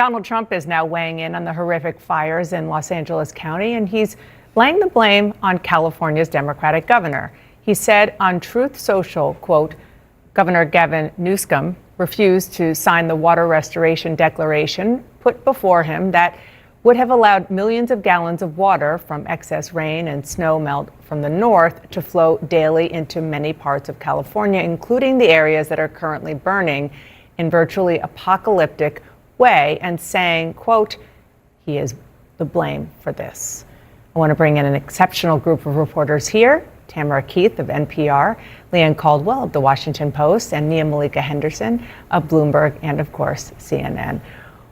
Donald Trump is now weighing in on the horrific fires in Los Angeles County, and he's laying the blame on California's Democratic governor. He said on Truth Social, quote, Governor Gavin Newsom refused to sign the water restoration declaration put before him that would have allowed millions of gallons of water from excess rain and snow melt from the north to flow daily into many parts of California, including the areas that are currently burning in virtually apocalyptic way, and saying, quote, he is the blame for this. I want to bring in an exceptional group of reporters here. Tamara Keith of NPR, Leanne Caldwell of The Washington Post, and Nia Malika Henderson of Bloomberg, and of course, CNN.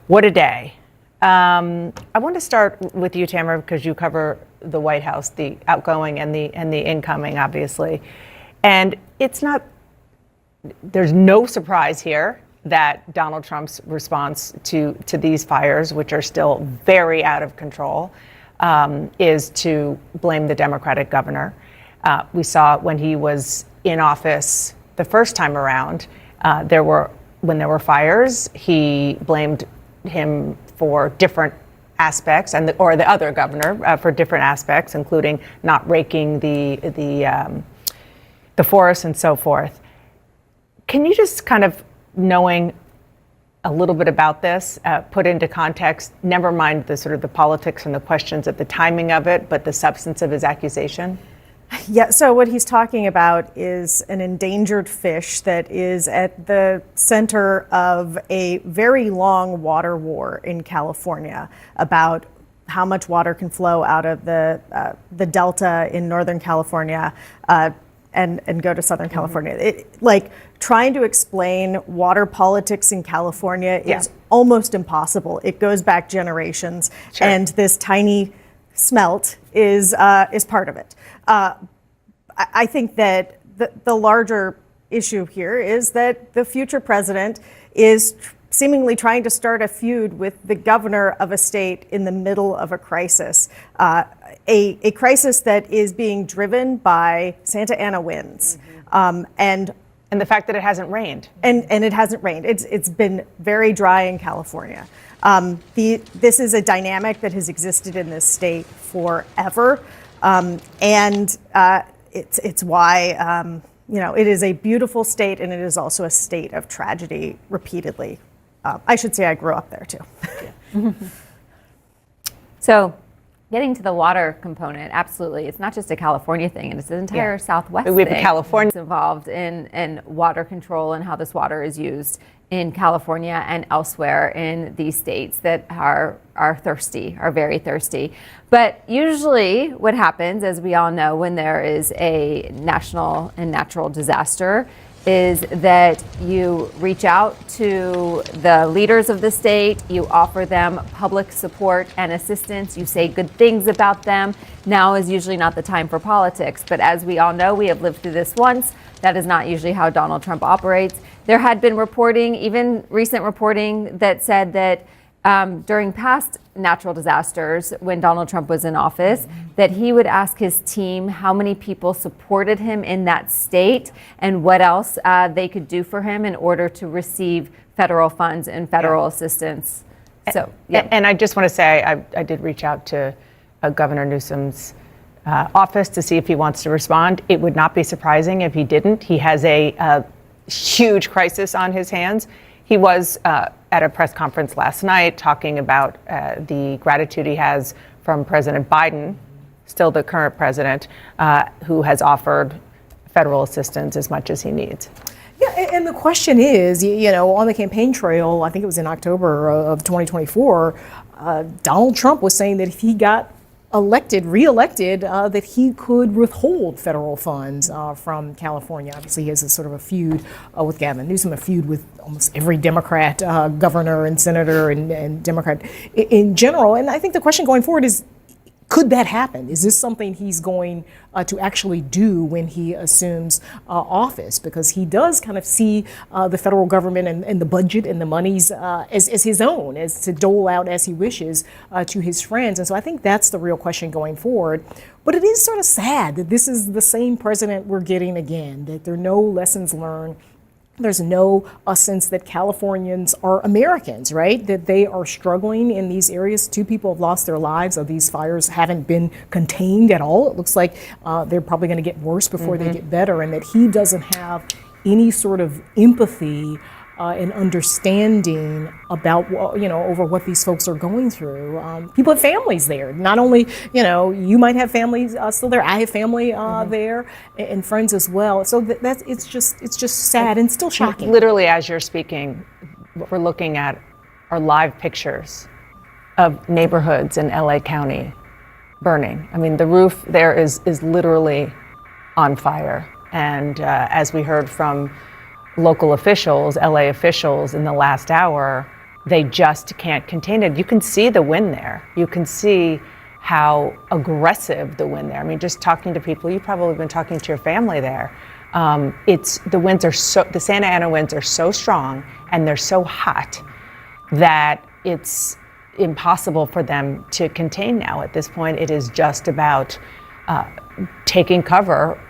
What a day. I want to start with you, Tamara, because you cover the White House, the outgoing and the incoming, obviously. And there's no surprise here that Donald Trump's response to these fires, which are still very out of control, is to blame the Democratic governor. We saw when he was in office the first time around, when there were fires, he blamed him for different aspects, or the other governor for different aspects, including not raking the forest and so forth. Can you just kind of, knowing a little bit about this, put into context, never mind the sort of the politics and the questions at the timing of it, but the substance of his accusation? Yeah, so what he's talking about is an endangered fish that is at the center of a very long water war in California about how much water can flow out of the delta in Northern California and go to Southern California. Trying to explain water politics in California is almost impossible. It goes back generations, and this tiny smelt is part of it. I think that the larger issue here is that the future president is seemingly trying to start a feud with the governor of a state in the middle of a crisis, a crisis that is being driven by Santa Ana winds, and the fact that it hasn't rained. And it hasn't rained. It's been very dry in California. This is a dynamic that has existed in this state forever. It's why, it is a beautiful state, and it is also a state of tragedy repeatedly. I should say I grew up there too. So getting to the water component, absolutely. It's not just a California thing, and it's an entire Southwest thing. We have California involved in water control and how this water is used in California and elsewhere in these states that are thirsty, are very thirsty. But usually what happens, as we all know, when there is a national and natural disaster, is that you reach out to the leaders of the state, you offer them public support and assistance, you say good things about them. Now is usually not the time for politics, but as we all know, we have lived through this once. That is not usually how Donald Trump operates. There had been reporting, even recent reporting, that said that during past natural disasters, when Donald Trump was in office, that he would ask his team how many people supported him in that state and what else they could do for him in order to receive federal funds and federal assistance. So, And I just want to say, I did reach out to Governor Newsom's office to see if he wants to respond. It would not be surprising if he didn't. He has a huge crisis on his hands. He was at a press conference last night talking about the gratitude he has from President Biden, still the current president, who has offered federal assistance as much as he needs. Yeah, and the question is, on the campaign trail, I think it was in October of 2024, Donald Trump was saying that if he got reelected, that he could withhold federal funds from California. Obviously, he has a sort of a feud with Gavin Newsom, a feud with almost every Democrat governor and senator and Democrat in general. And I think the question going forward is, could that happen? Is this something he's going to actually do when he assumes office? Because he does kind of see the federal government and the budget and the monies as his own, as to dole out as he wishes to his friends. And so I think that's the real question going forward. But it is sort of sad that this is the same president we're getting again, that there are no lessons learned there's no sense that Californians are Americans, right? That they are struggling in these areas. 2 people have lost their lives. These fires haven't been contained at all. It looks like they're probably going to get worse before they get better, and that he doesn't have any sort of empathy and understanding about over what these folks are going through. People have families there. Not only you might have families still there. I have family there and friends as well. So that's it's just sad and still shocking. Literally, as you're speaking, what we're looking at are live pictures of neighborhoods in LA County burning. I mean, the roof there is literally on fire. And as we heard from local officials, LA officials in the last hour, they just can't contain it. You can see the wind there. You can see how aggressive the wind there. I mean, just talking to people, you've probably been talking to your family there. The Santa Ana winds are so strong and they're so hot that it's impossible for them to contain now. At this point, it is just about taking cover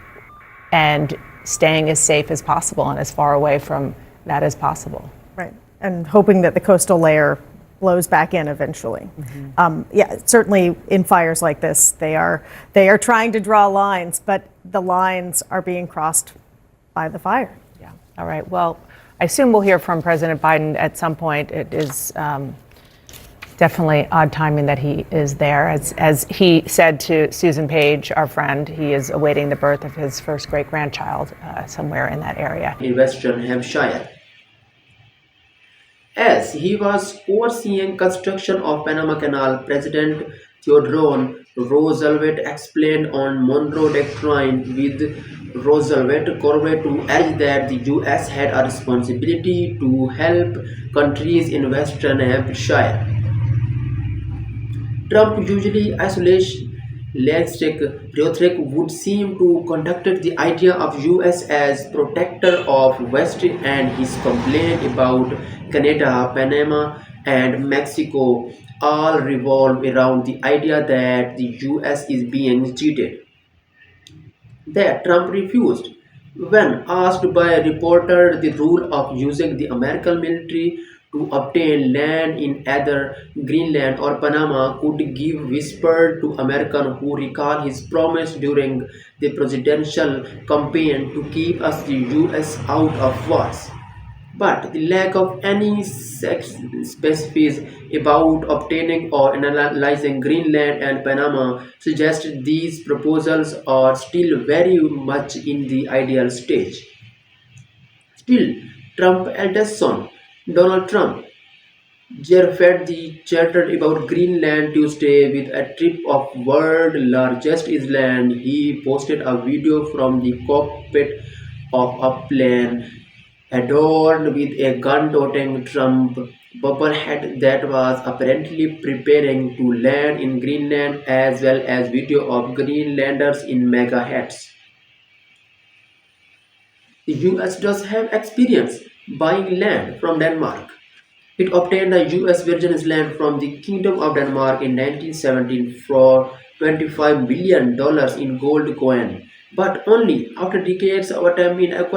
and staying as safe as possible and as far away from that as possible. Right, and hoping that the coastal layer blows back in eventually. Certainly in fires like this, they are trying to draw lines, but the lines are being crossed by the fire. Yeah. All right. Well, I assume we'll hear from President Biden at some point. It is definitely odd timing that he is there. As he said to Susan Page, our friend, he is awaiting the birth of his first great-grandchild somewhere in that area. In Western Hampshire. As he was overseeing construction of Panama Canal, President Theodore Roosevelt explained on Monroe Doctrine with Roosevelt Corvette to urge that the U.S. had a responsibility to help countries in Western Hampshire. Trump usually isolationistic rhetoric would seem to conduct the idea of U.S. as protector of West, and his complaint about Canada, Panama, and Mexico all revolve around the idea that the U.S. is being cheated. That Trump refused. When asked by a reporter the rule of using the American military to obtain land in either Greenland or Panama could give whispered to Americans who recall his promise during the presidential campaign to keep us the US out of wars. But the lack of any specifics about obtaining or analyzing Greenland and Panama suggests these proposals are still very much in the ideal stage. Still, Trump's eldest son, Donald Trump, Jared the chattered about Greenland Tuesday with a trip of world's largest island. He posted a video from the cockpit of a plane adorned with a gun-toting Trump bobblehead that was apparently preparing to land in Greenland, as well as video of Greenlanders in mega hats. The US does have experience buying land from Denmark. It obtained the US Virgin Islands from the Kingdom of Denmark in 1917 for $25 million in gold coin, but only after decades of attempt in acquiring